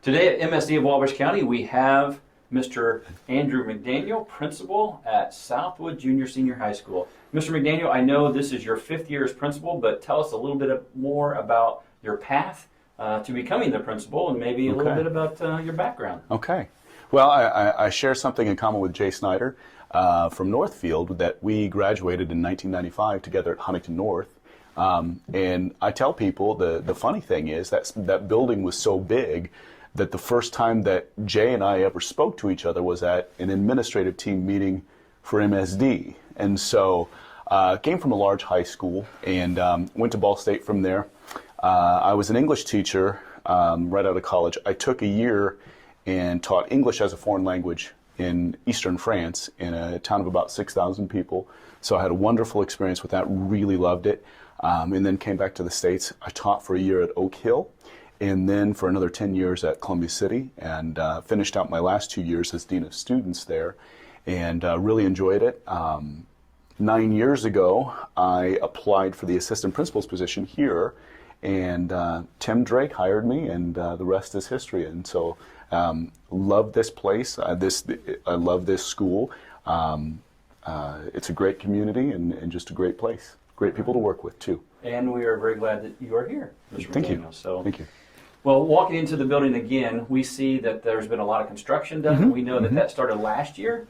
Today at MSD of Wabash County, we have Mr. Andrew McDaniel, principal at Southwood Jr. Senior High School. Mr. McDaniel, I know this is your 5th year as principal, but tell us a little bit more about your path to becoming the principal and maybe a little bit about your background. Okay. Well, I share something in common with Jay Snyder from Northfield, that we graduated in 1995 together at Huntington North. And I tell people the funny thing is that building was so big that the first time that Jay and I ever spoke to each other was at an administrative team meeting for MSD. And so came from a large high school and went to Ball State from there. I was an English teacher right out of college. I took a year and taught English as a foreign language in eastern France in a town of about 6,000 people. So I had a wonderful experience with that, really loved it. And then came back to the States. I taught for a year at Oak Hill, and then for another 10 years at Columbia City, and finished out my last 2 years as Dean of Students there, and really enjoyed it. 9 years ago, I applied for the assistant principal's position here, and Tim Drake hired me, and the rest is history. And so love this place, I love this school. It's a great community and just a great place. Great people to work with, too. And we are very glad that you are here, Mr. Thank McDaniel. you. So, Thank you. Well, walking into the building again, we see that there's been a lot of construction done. We know that started last year,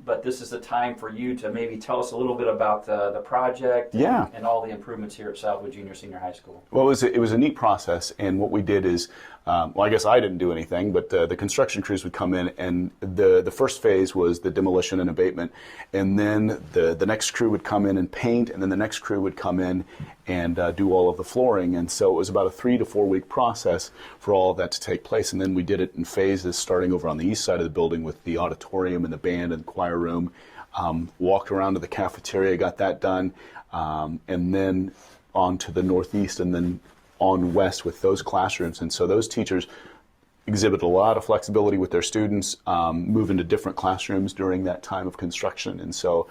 but this is the time for you to maybe tell us a little bit about the project and all the improvements here at Southwood Junior Senior High School. Well, it was a neat process, and what we did is, well, I guess I didn't do anything, but the construction crews would come in, and the first phase was the demolition and abatement, and then the next crew would come in and paint, and then the next crew would come in and do all of the flooring. And so it was about a 3 to 4 week process for all of that to take place. And then we did it in phases, starting over on the east side of the building with the auditorium and the band and the choir room. Walked around to the cafeteria, got that done, and then on to the northeast, and then on west with those classrooms. And so those teachers exhibit a lot of flexibility with their students, move into different classrooms during that time of construction. And so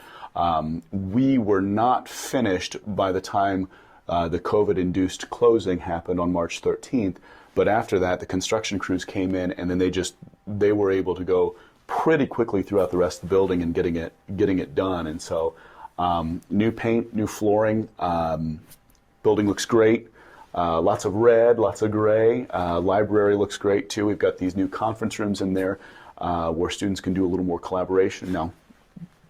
we were not finished by the time the COVID-induced closing happened on March 13th. But after that, the construction crews came in, and then they were able to go pretty quickly throughout the rest of the building and getting it done. And so new paint, new flooring, building looks great. Lots of red, lots of gray. Library looks great too. We've got these new conference rooms in there where students can do a little more collaboration. Now,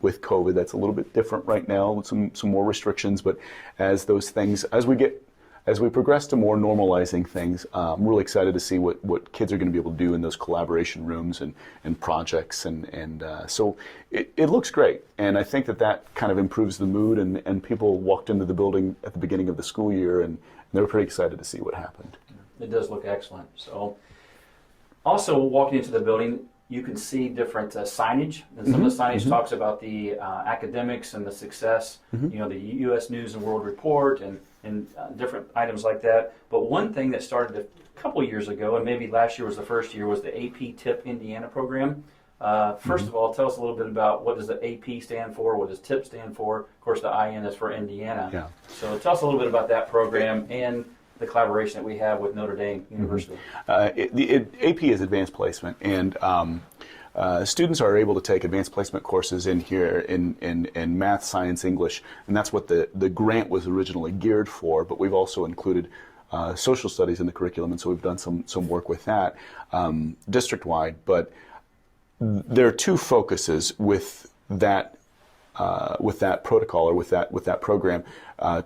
with COVID, that's a little bit different right now with some more restrictions. But as we progress to more normalizing things, I'm really excited to see what kids are going to be able to do in those collaboration rooms and projects. And so it looks great. And I think that kind of improves the mood. And people walked into the building at the beginning of the school year, and they were pretty excited to see what happened. It does look excellent. So, also walking into the building, you can see different signage. And some of the signage talks about the academics and the success, you know, the U.S. News and World Report and different items like that. But one thing that started a couple years ago, and maybe last year was the first year, was the AP TIP Indiana program. First of all, tell us a little bit about what does the AP stand for, what does TIP stand for. Of course, the IN is for Indiana. Yeah. So tell us a little bit about that program and the collaboration that we have with Notre Dame University. AP is advanced placement, and students are able to take advanced placement courses in here in math, science, English, and that's what the grant was originally geared for. But we've also included social studies in the curriculum, and so we've done some work with that district-wide. But there are two focuses with that protocol or with that program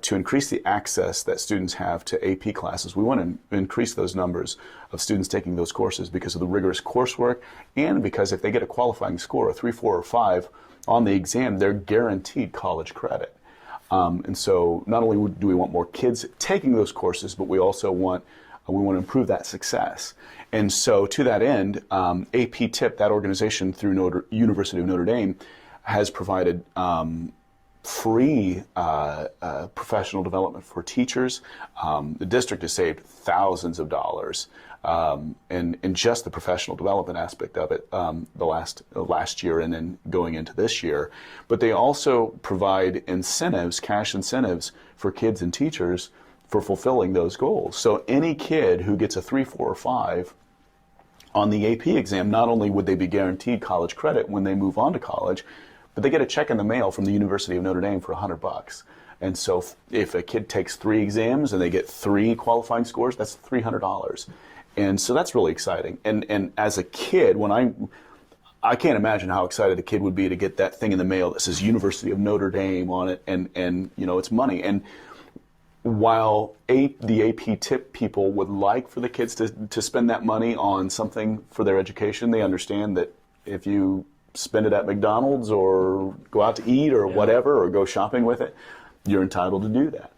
to increase the access that students have to AP classes. We want to increase those numbers of students taking those courses because of the rigorous coursework, and because if they get a qualifying score, a 3, 4, or 5 on the exam, they're guaranteed college credit. And so not only do we want more kids taking those courses, but we also want to improve that success. And so to that end, AP TIP, that organization through University of Notre Dame, has provided free professional development for teachers. The district has saved thousands of dollars in just the professional development aspect of it the last year and then going into this year. But they also provide incentives, cash incentives for kids and teachers for fulfilling those goals. So any kid who gets a 3, 4, or 5 on the AP exam, not only would they be guaranteed college credit when they move on to college, but they get a check in the mail from the University of Notre Dame for $100. And so if a kid takes 3 exams and they get 3 qualifying scores, that's $300. And so that's really exciting. And as a kid, when I can't imagine how excited a kid would be to get that thing in the mail that says University of Notre Dame on it, and you know, it's money. And while the AP tip people would like for the kids to spend that money on something for their education, they understand that if you spend it at McDonald's or go out to eat or whatever, or go shopping with it, you're entitled to do that.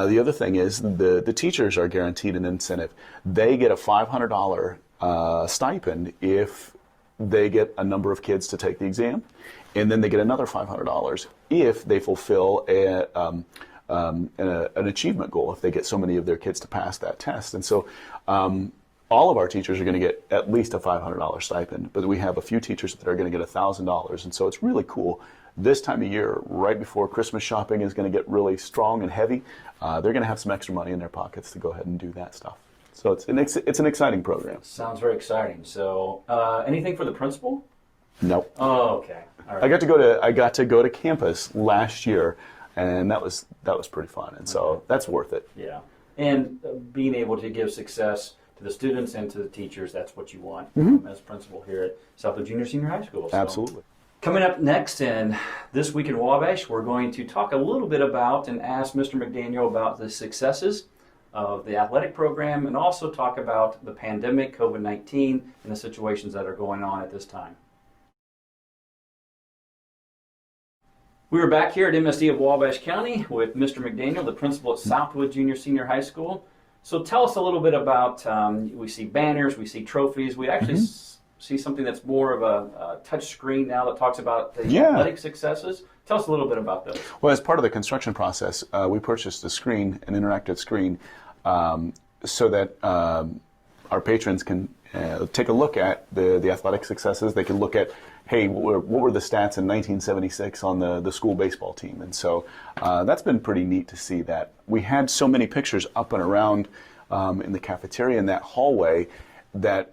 The other thing is the teachers are guaranteed an incentive. They get a $500 stipend if they get a number of kids to take the exam, and then they get another $500 if they fulfill an achievement goal, if they get so many of their kids to pass that test. And so all of our teachers are going to get at least a $500 stipend, but we have a few teachers that are going to get $1,000. And so it's really cool. This time of year, right before Christmas shopping is going to get really strong and heavy, they're going to have some extra money in their pockets to go ahead and do that stuff. So it's an exciting program. Sounds very exciting. So anything for the principal? Nope. Oh, okay. All right. I got to go to campus last year, and that was pretty fun. And so that's worth it. Yeah. And being able to give success to the students and to the teachers, that's what you want as principal here at Southwood Junior Senior High School. So. Absolutely. Coming up next in This Week in Wabash, we're going to talk a little bit about and ask Mr. McDaniel about the successes of the athletic program, and also talk about the pandemic, COVID-19, and the situations that are going on at this time. We are back here at MSD of Wabash County with Mr. McDaniel, the principal at Southwood Jr. Senior High School. So tell us a little bit about, we see banners, we see trophies, we actually see something that's more of a touch screen now that talks about the athletic successes. Tell us a little bit about those. Well, as part of the construction process, we purchased a screen, an interactive screen, so that our patrons can take a look at the athletic successes. They can look at, hey, what were the stats in 1976 on the school baseball team? And so that's been pretty neat to see that. We had so many pictures up and around in the cafeteria in that hallway that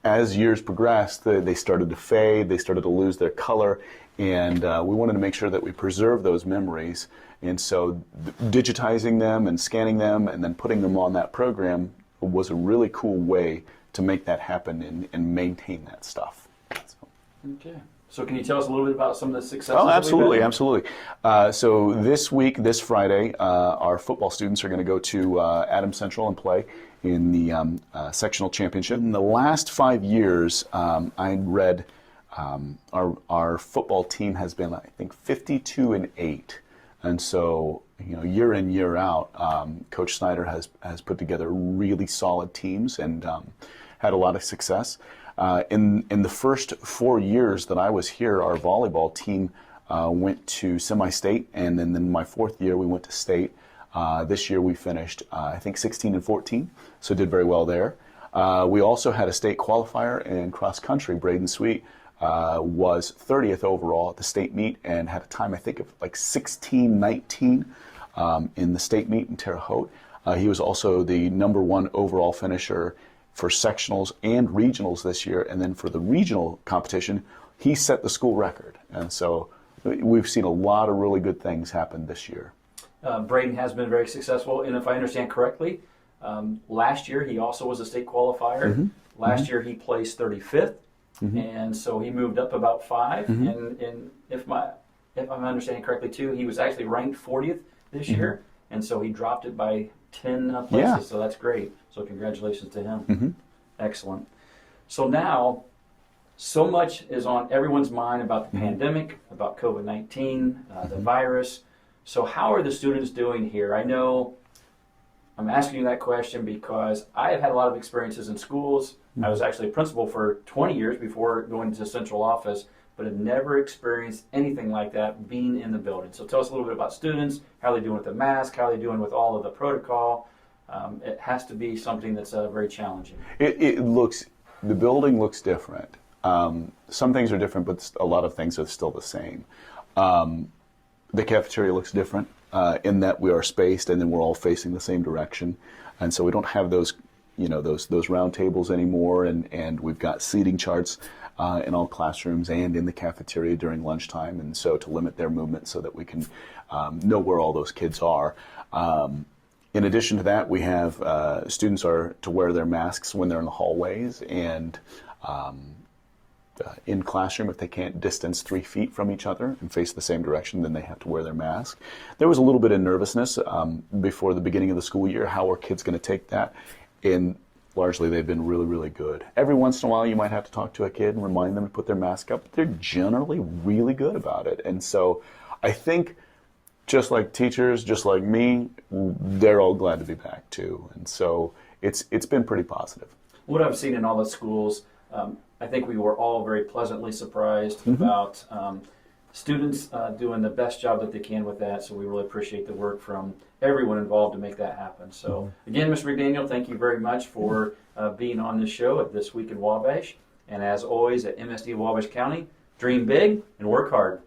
as years progressed, they started to fade, they started to lose their color, and we wanted to make sure that we preserve those memories. And so digitizing them and scanning them and then putting them on that program was a really cool way to make that happen and maintain that stuff. So. Okay. So can you tell us a little bit about some of the successes? Oh, absolutely, absolutely. So this week, this Friday, our football students are going to go to Adams Central and play in the sectional championship. In the last 5 years, I read our football team has been, I think, 52-8. And so, you know, year in, year out, Coach Snyder has put together really solid teams and had a lot of success. In the first 4 years that I was here, our volleyball team went to semi-state, and then in my 4th year we went to state. This year we finished, I think, 16-14, so did very well there. We also had a state qualifier in cross country. Braden Sweet was 30th overall at the state meet and had a time, I think, of like 16-19 in the state meet in Terre Haute. He was also the #1 overall finisher for sectionals and regionals this year, and then for the regional competition, he set the school record. And so we've seen a lot of really good things happen this year. Braden has been very successful, and if I understand correctly, last year he also was a state qualifier. Last year he placed 35th, and so he moved up about 5. And if I'm understanding correctly too, he was actually ranked 40th this year, and so he dropped it by 10 places. So that's great. So congratulations to him. Excellent. So now, so much is on everyone's mind about the pandemic, about COVID-19, the virus. So how are the students doing here? I know I'm asking you that question because I have had a lot of experiences in schools. I was actually a principal for 20 years before going to central office, but have never experienced anything like that being in the building. So tell us a little bit about students, how they're doing with the mask, how they're doing with all of the protocol. It has to be something that's very challenging. The building looks different. Some things are different, but a lot of things are still the same. The cafeteria looks different in that we are spaced and then we're all facing the same direction. And so we don't have those those round tables anymore, and we've got seating charts in all classrooms and in the cafeteria during lunchtime, and so to limit their movement so that we can know where all those kids are. In addition to that, we have students are to wear their masks when they're in the hallways and in classroom. If they can't distance 3 feet from each other and face the same direction, then they have to wear their mask. There was a little bit of nervousness before the beginning of the school year. How are kids going to take that? And largely, they've been really, really good. Every once in a while, you might have to talk to a kid and remind them to put their mask up, but they're generally really good about it. And so I think just like teachers, just like me, they're all glad to be back too. And so it's been pretty positive. What I've seen in all the schools, I think we were all very pleasantly surprised about students doing the best job that they can with that. So we really appreciate the work from everyone involved to make that happen. So again, Mr. McDaniel, thank you very much for being on this show at This Week in Wabash. And as always at MSD Wabash County, dream big and work hard.